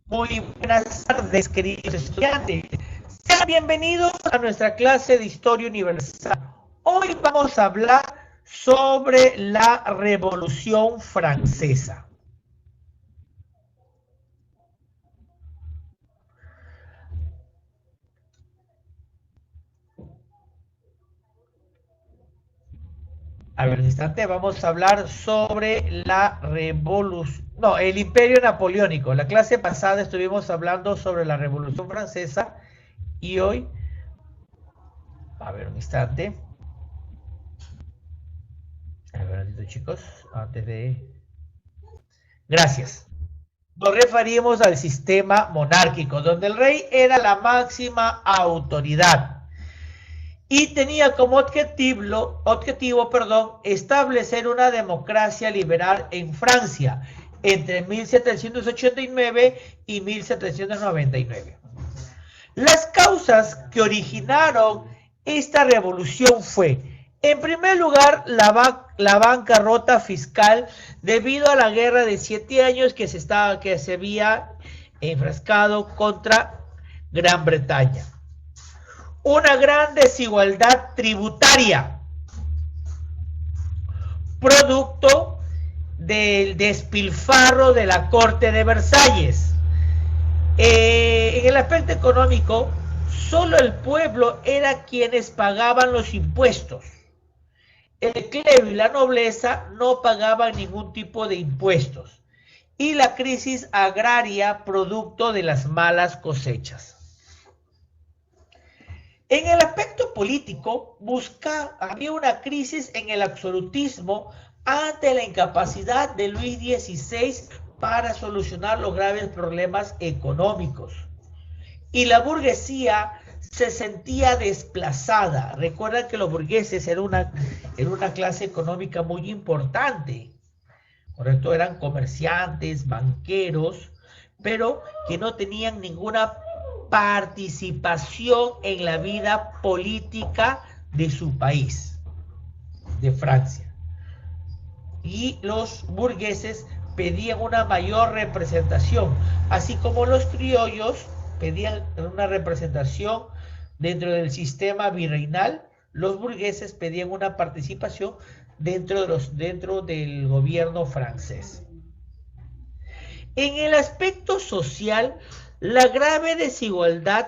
Muy buenas tardes, queridos estudiantes. Sean bienvenidos a nuestra clase de Historia Universal. Hoy vamos a hablar sobre la Revolución Francesa. A ver, un instante, vamos a hablar sobre la revolución, no, el Imperio Napoleónico. La clase pasada estuvimos hablando sobre la Revolución Francesa y hoy, a ver, un instante. A ver, chicos, antes de... Gracias. Nos referimos al sistema monárquico, donde el rey era la máxima autoridad y tenía como objetivo, establecer una democracia liberal en Francia entre 1789 y 1799. Las causas que originaron esta revolución fue, en primer lugar, la bancarrota fiscal debido a la guerra de 7 años que se había enfrascado contra Gran Bretaña. Una gran desigualdad tributaria, producto del despilfarro de la corte de Versalles. En el aspecto económico, solo el pueblo era quienes pagaban los impuestos. El clero y la nobleza no pagaban ningún tipo de impuestos. Y la crisis agraria producto de las malas cosechas. En el aspecto político, había una crisis en el absolutismo ante la incapacidad de Luis XVI para solucionar los graves problemas económicos. Y la burguesía se sentía desplazada. Recuerdan que los burgueses eran una clase económica muy importante, ¿correcto? Eran comerciantes, banqueros, pero que no tenían ninguna participación en la vida política de su país, de Francia. Y los burgueses pedían una mayor representación, así como los criollos pedían una representación dentro del sistema virreinal. Los burgueses pedían una participación dentro del gobierno francés. En el aspecto social, la grave desigualdad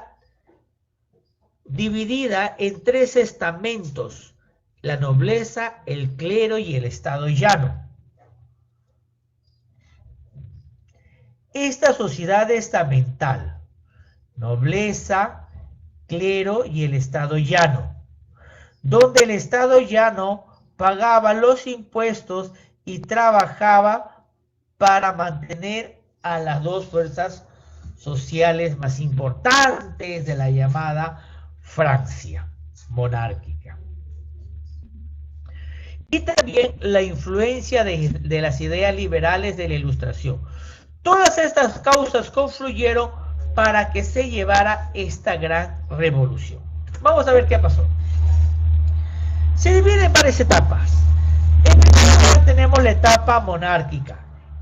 dividida en 3 estamentos: la nobleza, el clero y el estado llano. Esta sociedad estamental, nobleza, clero y el estado llano, donde el estado llano pagaba los impuestos y trabajaba para mantener a las dos fuerzas sociales más importantes de la llamada Francia monárquica. Y también la influencia de las ideas liberales de la Ilustración. Todas estas causas confluyeron para que se llevara esta gran revolución. Vamos a ver qué pasó. Se divide en varias etapas. En primer lugar tenemos la etapa monárquica.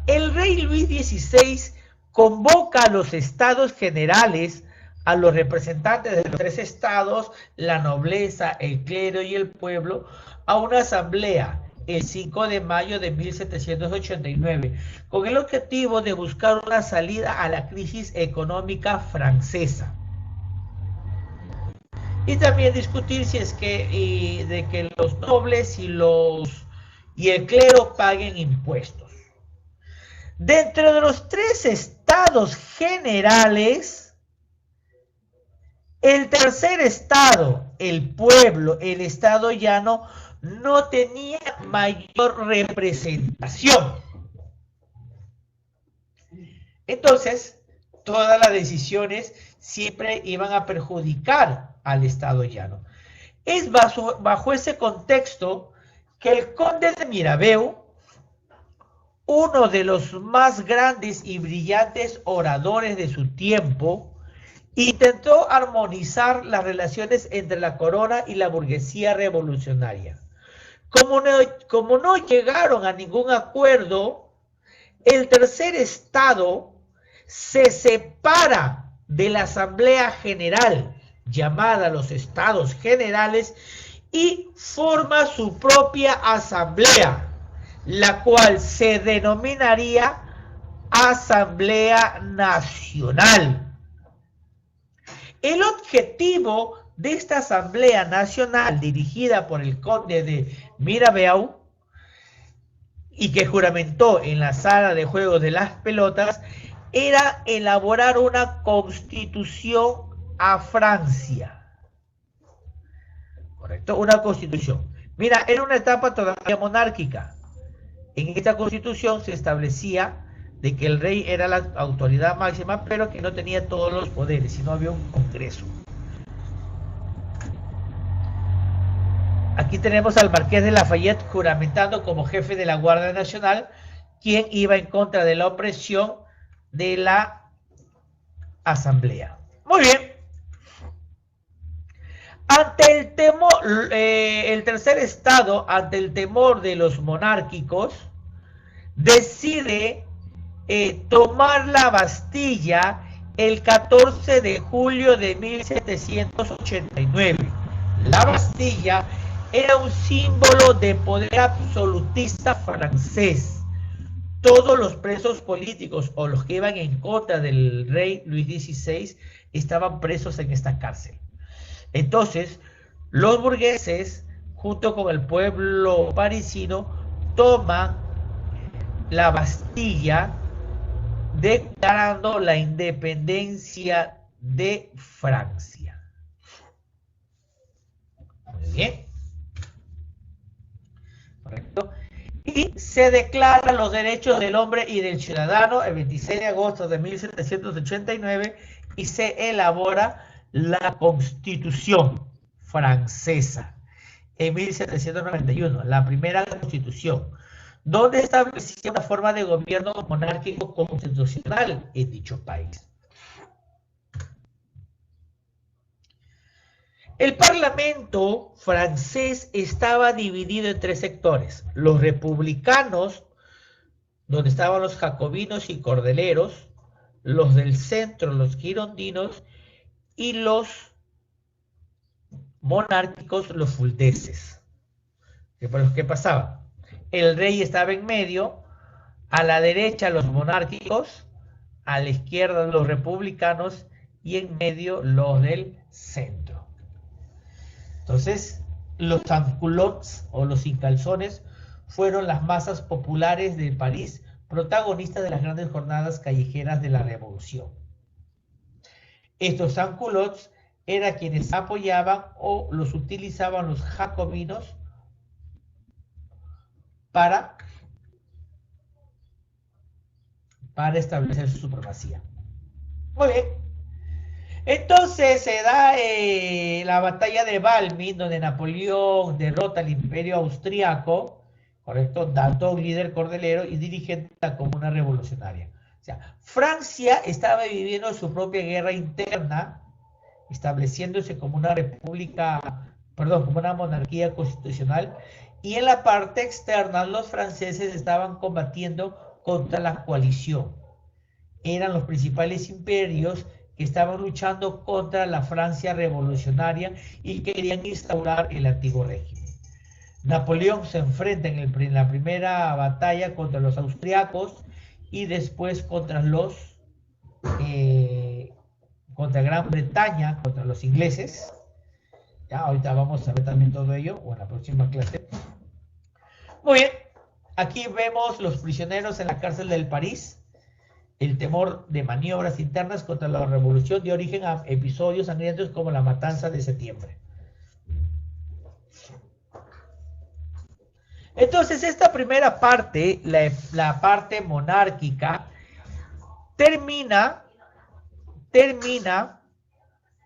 El rey Luis XVI convoca a los estados generales, a los representantes de los 3 estados, la nobleza, el clero y el pueblo, a una asamblea el 5 de mayo de 1789, con el objetivo de buscar una salida a la crisis económica francesa. Y también discutir si es que, de que los nobles y el clero paguen impuestos. Dentro de los 3 estados generales, el tercer estado, el pueblo, el estado llano, no tenía mayor representación. Entonces, todas las decisiones siempre iban a perjudicar al estado llano. Es bajo ese contexto que el conde de Mirabeau, uno de los más grandes y brillantes oradores de su tiempo, intentó armonizar las relaciones entre la corona y la burguesía revolucionaria. Como no llegaron a ningún acuerdo, el tercer estado se separa de la Asamblea General, llamada los Estados Generales, y forma su propia asamblea, la cual se denominaría Asamblea Nacional. El objetivo de esta Asamblea Nacional, dirigida por el conde de Mirabeau, y que juramentó en la sala de juego de las pelotas, era elaborar una constitución a Francia. ¿Correcto? Una constitución. Mira, era una etapa todavía monárquica. En esta constitución se establecía de que el rey era la autoridad máxima, pero que no tenía todos los poderes, sino había un congreso. Aquí tenemos al Marqués de Lafayette juramentando como jefe de la Guardia Nacional, quien iba en contra de la opresión de la Asamblea. Muy bien. Ante el temor, el tercer estado, ante el temor de los monárquicos, decide tomar la Bastilla el 14 de julio de 1789. La Bastilla era un símbolo de poder absolutista francés. Todos los presos políticos o los que iban en contra del rey Luis XVI estaban presos en esta cárcel. Entonces, los burgueses, junto con el pueblo parisino, toman la Bastilla, declarando la independencia de Francia. Muy bien. Correcto. Y se declaran los derechos del hombre y del ciudadano el 26 de agosto de 1789 y se elabora la Constitución francesa en 1791, la primera constitución, donde establecía una forma de gobierno monárquico constitucional en dicho país. El Parlamento francés estaba dividido en tres sectores: los republicanos, donde estaban los jacobinos y cordeleros, los del centro, los girondinos, y los monárquicos, los fuldeses. ¿Qué pasaba? El rey estaba en medio, a la derecha los monárquicos, a la izquierda los republicanos y en medio los del centro. Entonces, los sans-culottes o los sin calzones fueron las masas populares de París, protagonistas de las grandes jornadas callejeras de la Revolución. Estos sans-culottes eran quienes apoyaban o los utilizaban los jacobinos para establecer su supremacía. Muy bien. Entonces se da la batalla de Valmy, donde Napoleón derrota al imperio austriaco, correcto, Danton, líder cordelero y dirigente de la Comuna Revolucionaria. O sea, Francia estaba viviendo su propia guerra interna, estableciéndose como una república, perdón, como una monarquía constitucional, y en la parte externa los franceses estaban combatiendo contra la coalición. Eran los principales imperios que estaban luchando contra la Francia revolucionaria y querían instaurar el antiguo régimen. Napoleón se enfrenta en la primera batalla contra los austriacos y después contra Gran Bretaña, contra los ingleses. Ya, ahorita vamos a ver también todo ello, o en la próxima clase. Muy bien, aquí vemos los prisioneros en la cárcel del París. El temor de maniobras internas contra la revolución dio origen a episodios sangrientos como la matanza de septiembre. Entonces, esta primera parte, la parte monárquica, termina,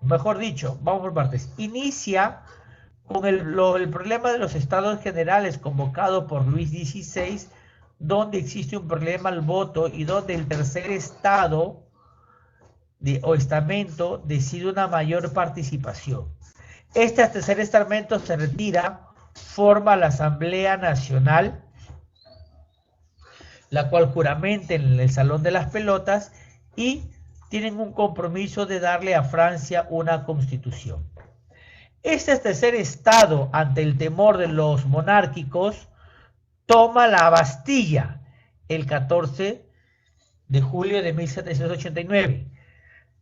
mejor dicho, vamos por partes, inicia con el problema de los estados generales convocado por Luis XVI, donde existe un problema al voto y donde el tercer estado o estamento decide una mayor participación. Este tercer estamento se retira, forma la Asamblea Nacional, la cual juramenta en el Salón de las Pelotas y tienen un compromiso de darle a Francia una constitución. Este tercer estado, ante el temor de los monárquicos, toma la Bastilla el 14 de julio de 1789.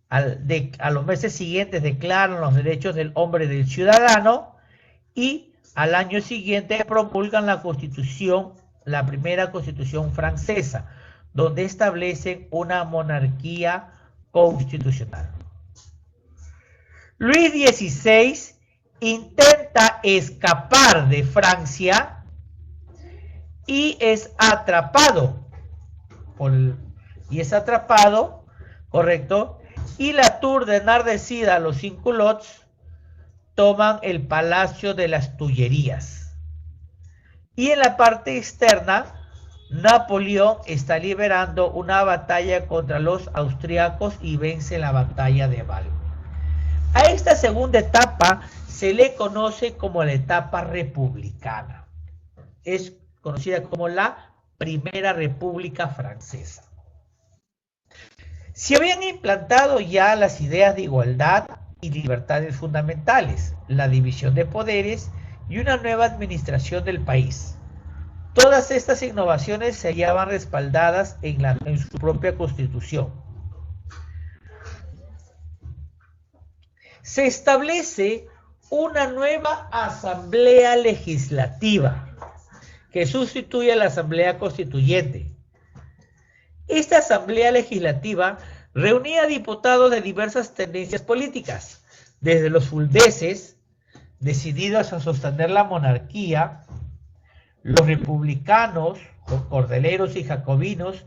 A los meses siguientes declaran los derechos del hombre y del ciudadano y al año siguiente promulgan la Constitución, la primera Constitución francesa, donde establecen una monarquía constitucional. Luis XVI intenta escapar de Francia y es atrapado, correcto, y la Tour de Nardecida, los 5 lots, toman el Palacio de las Tullerías. Y en la parte externa, Napoleón está liberando una batalla contra los austriacos y vence la batalla de Valmy. A esta segunda etapa se le conoce como la etapa republicana. Es conocida como la Primera República Francesa. Se habían implantado ya las ideas de igualdad y libertades fundamentales, la división de poderes y una nueva administración del país. Todas estas innovaciones se hallaban respaldadas en su propia Constitución. Se establece una nueva Asamblea Legislativa que sustituye a la Asamblea Constituyente. Esta Asamblea Legislativa reunía diputados de diversas tendencias políticas, desde los fuldeses, decididos a sostener la monarquía, los republicanos, los cordeleros y jacobinos,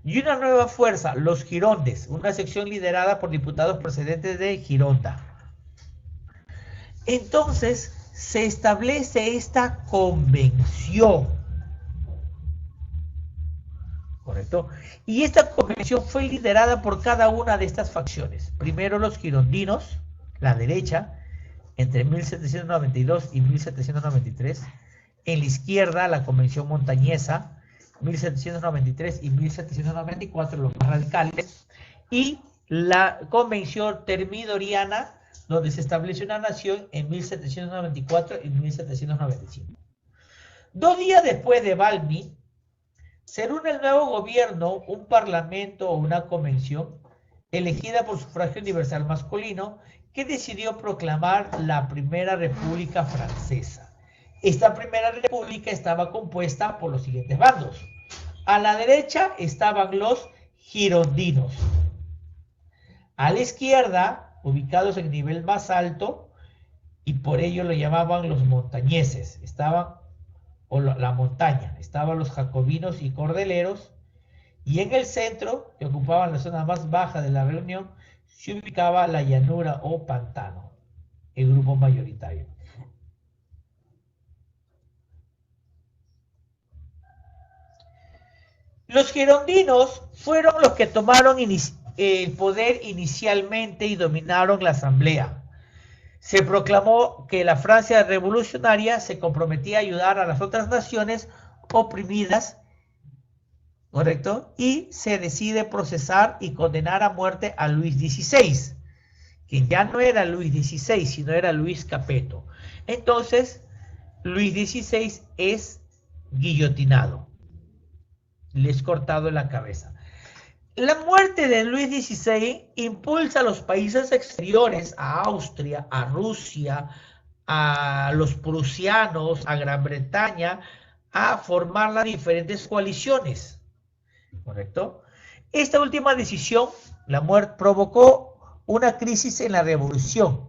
y una nueva fuerza, los girondes, una sección liderada por diputados procedentes de Gironda. Entonces se establece esta convención, ¿correcto? Y esta convención fue liderada por cada una de estas facciones. Primero los girondinos, la derecha, entre 1792 y 1793. En la izquierda, la convención montañesa, 1793 y 1794, los más radicales. Y la convención termidoriana, donde se estableció una nación en 1794 y 1795. 2 días después de Valmy, se reúne el nuevo gobierno, un parlamento o una convención, elegida por sufragio universal masculino, que decidió proclamar la Primera República Francesa. Esta Primera República estaba compuesta por los siguientes bandos. A la derecha estaban los girondinos. A la izquierda, ubicados en nivel más alto, y por ello lo llamaban los montañeses, la montaña, estaban los jacobinos y cordeleros, y en el centro, que ocupaban la zona más baja de la reunión, se ubicaba la llanura o pantano, el grupo mayoritario. Los girondinos fueron los que tomaron el poder inicialmente y dominaron la asamblea. Se proclamó que la Francia revolucionaria se comprometía a ayudar a las otras naciones oprimidas, ¿correcto? Y se decide procesar y condenar a muerte a Luis XVI, que ya no era Luis XVI, sino era Luis Capeto. Entonces, Luis XVI es guillotinado, le es cortado la cabeza. La muerte de Luis XVI impulsa a los países exteriores, a Austria, a Rusia, a los prusianos, a Gran Bretaña, a formar las diferentes coaliciones, ¿correcto? Esta última decisión, la muerte, provocó una crisis en la revolución,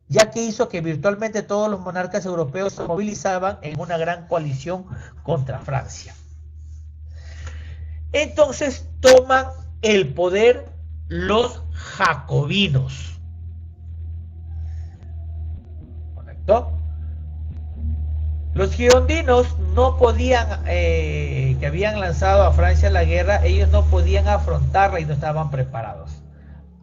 ya que hizo que virtualmente todos los monarcas europeos se movilizaban en una gran coalición contra Francia. Entonces toman el poder los jacobinos, ¿correcto? Los girondinos no podían, que habían lanzado a Francia la guerra, ellos no podían afrontarla y no estaban preparados.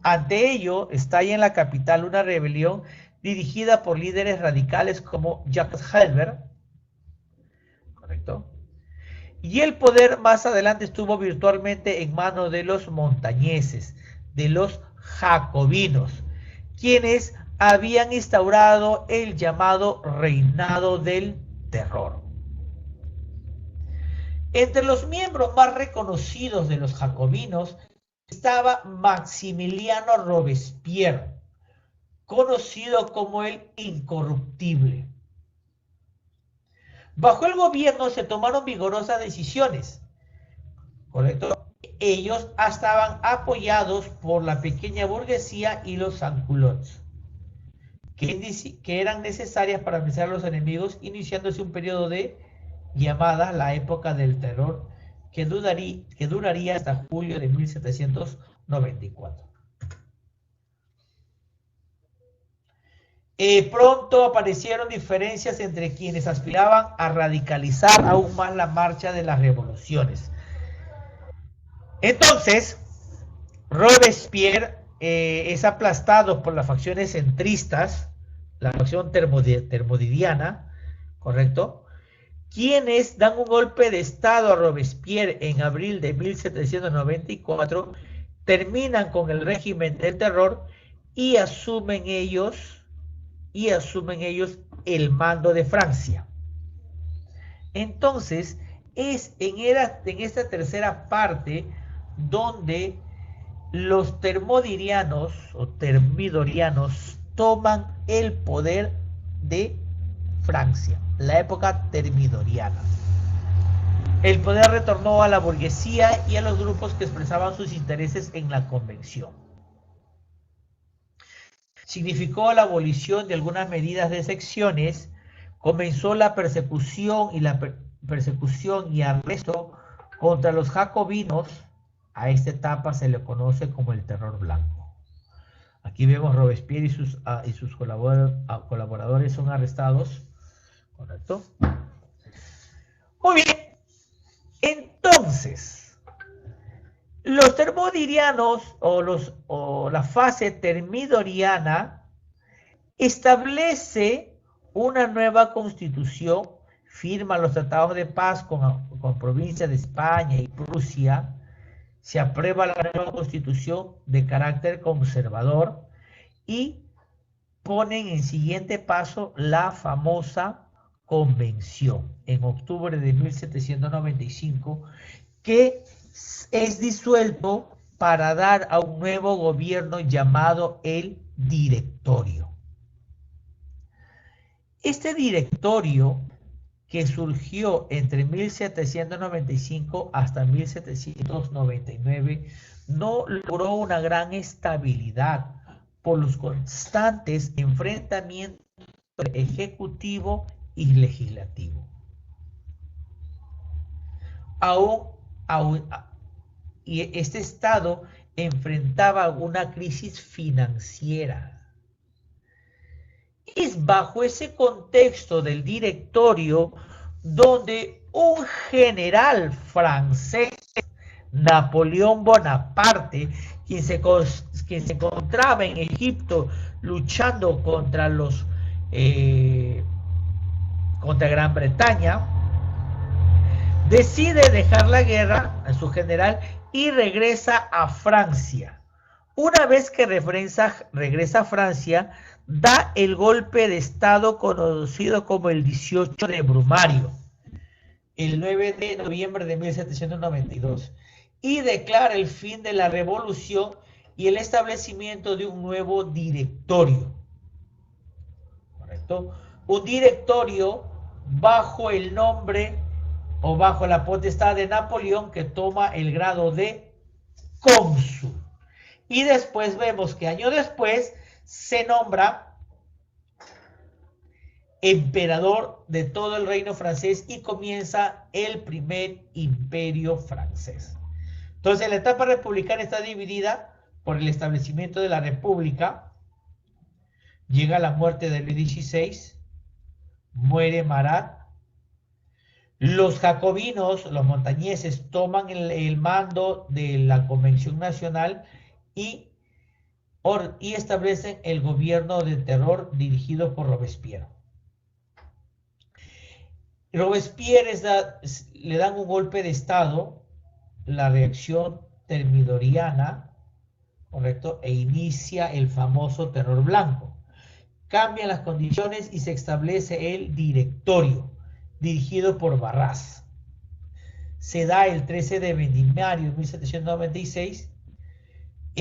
Ante ello, estalla en la capital una rebelión dirigida por líderes radicales como Jacques Helbert, ¿correcto? Y el poder más adelante estuvo virtualmente en manos de los montañeses, de los jacobinos, quienes habían instaurado el llamado reinado del terror. Entre los miembros más reconocidos de los jacobinos estaba Maximiliano Robespierre, conocido como el Incorruptible. Bajo el gobierno se tomaron vigorosas decisiones, ¿correcto? Ellos estaban apoyados por la pequeña burguesía y los sans-culottes, que eran necesarias para vencer a los enemigos, iniciándose un periodo de llamada la época del terror, que duraría hasta julio de 1794. Pronto aparecieron diferencias entre quienes aspiraban a radicalizar aún más la marcha de las revoluciones. Entonces, Robespierre es aplastado por las facciones centristas, la facción termodidiana, ¿correcto?, quienes dan un golpe de estado a Robespierre en abril de 1794, terminan con el régimen del terror y asumen ellos el mando de Francia. Entonces, es en esta tercera parte donde los termidorianos toman el poder de Francia, la época termidoriana. El poder retornó a la burguesía y a los grupos que expresaban sus intereses en la convención. Significó la abolición de algunas medidas de secciones, comenzó la persecución y arresto contra los jacobinos. A esta etapa se le conoce como el terror blanco. Aquí vemos Robespierre y sus colaboradores son arrestados, ¿correcto? Muy bien. Entonces, los termodirianos o la fase termidoriana establece una nueva constitución, firma los tratados de paz con provincias de España y Prusia, se aprueba la nueva constitución de carácter conservador y ponen en siguiente paso la famosa convención en octubre de 1795, que es disuelto para dar a un nuevo gobierno llamado el Directorio. Este directorio, que surgió entre 1795 hasta 1799, no logró una gran estabilidad por los constantes enfrentamientos entre ejecutivo y legislativo. Y este estado enfrentaba una crisis financiera. Es bajo ese contexto del directorio donde un general francés, Napoleón Bonaparte, quien se encontraba en Egipto luchando contra Gran Bretaña, decide dejar la guerra a su general y regresa a Francia. Una vez que regresa a Francia, da el golpe de estado conocido como el 18 de Brumario, el 9 de noviembre de 1792, y declara el fin de la revolución y el establecimiento de un nuevo directorio. ¿Correcto? Un directorio bajo el nombre o bajo la potestad de Napoleón, que toma el grado de cónsul. Y después vemos que año después se nombra emperador de todo el reino francés y comienza el primer imperio francés. Entonces, la etapa republicana está dividida por el establecimiento de la república. Llega la muerte de Luis XVI, muere Marat. Los jacobinos, los montañeses, toman el mando de la Convención Nacional y establecen el gobierno de terror dirigido por Robespierre. Robespierre le dan un golpe de estado, la reacción termidoriana, ¿correcto? E inicia el famoso terror blanco. Cambian las condiciones y se establece el directorio, dirigido por Barras. Se da el 13 de Vendimiario de 1796.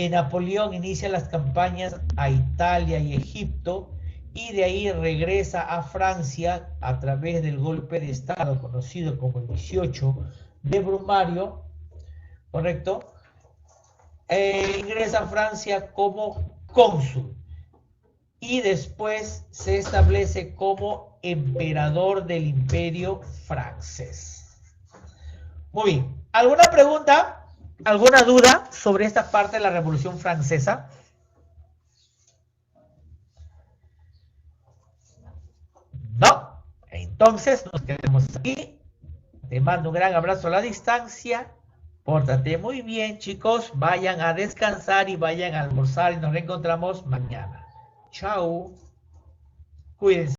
Napoleón inicia las campañas a Italia y Egipto, y de ahí regresa a Francia a través del golpe de Estado conocido como el 18 de Brumario, ¿correcto? Ingresa a Francia como cónsul y después se establece como emperador del Imperio francés. Muy bien. ¿Alguna pregunta? ¿Alguna duda sobre esta parte de la Revolución Francesa? No. Entonces nos quedamos aquí. Te mando un gran abrazo a la distancia. Pórtate muy bien, chicos. Vayan a descansar y vayan a almorzar y nos reencontramos mañana. Chao. Cuídense.